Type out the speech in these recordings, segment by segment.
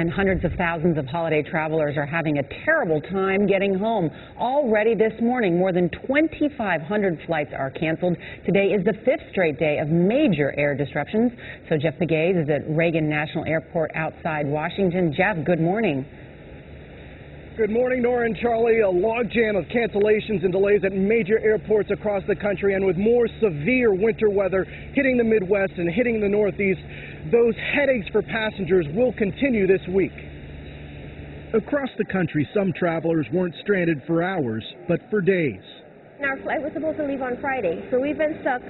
And hundreds of thousands of holiday travelers are having a terrible time getting home. Already this morning, more than 2,500 flights are canceled. Today is the 5th straight day of major air disruptions. So Jeff Pegues is at Reagan National Airport outside Washington. Jeff, good morning. Good morning, Nora and Charlie. A logjam of cancellations and delays at major airports across the country, and with more severe winter weather hitting the Midwest and hitting the Northeast, those headaches for passengers will continue this week. Across the country, some travelers weren't stranded for hours, but for days. Our flight was supposed to leave on Friday, so we've been stuck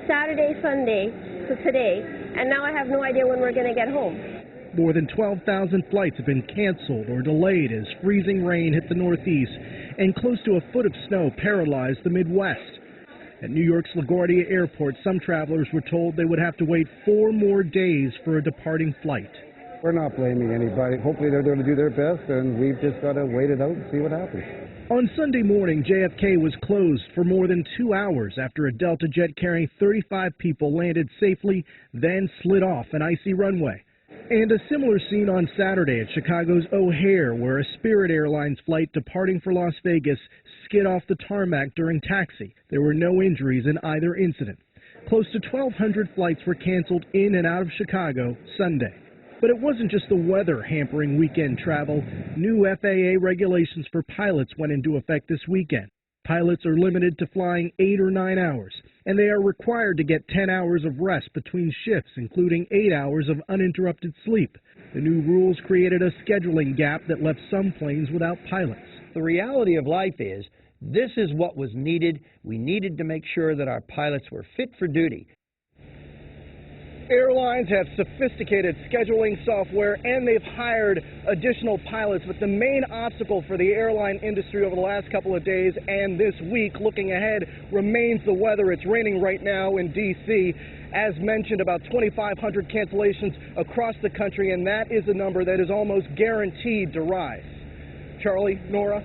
Saturday, Sunday to today, and now I have no idea when we're going to get home. More than 12,000 flights have been canceled or delayed as freezing rain hit the Northeast and close to a foot of snow paralyzed the Midwest. At New York's LaGuardia Airport, some travelers were told they would have to wait 4 more days for a departing flight. We're not blaming anybody. Hopefully they're going to do their best, and we've just got to wait it out and see what happens. On Sunday morning, JFK was closed for more than 2 hours after a Delta jet carrying 35 people landed safely, then slid off an icy runway. And a similar scene on Saturday at Chicago's O'Hare, where a Spirit Airlines flight departing for Las Vegas skid off the tarmac during taxi. There were no injuries in either incident. Close to 1,200 flights were canceled in and out of Chicago Sunday. But it wasn't just the weather hampering weekend travel. New FAA regulations for pilots went into effect this weekend. Pilots are limited to flying 8 or 9 hours, and they are required to get 10 hours of rest between shifts, including 8 hours of uninterrupted sleep. The new rules created a scheduling gap that left some planes without pilots. The reality of life is, this is what was needed. We needed to make sure that our pilots were fit for duty. Airlines have sophisticated scheduling software, and they've hired additional pilots, but the main obstacle for the airline industry over the last couple of days and this week, looking ahead, remains the weather. It's raining right now in D.C. As mentioned, about 2,500 cancellations across the country, and that is a number that is almost guaranteed to rise. Charlie, Nora?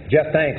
Jeff, thanks.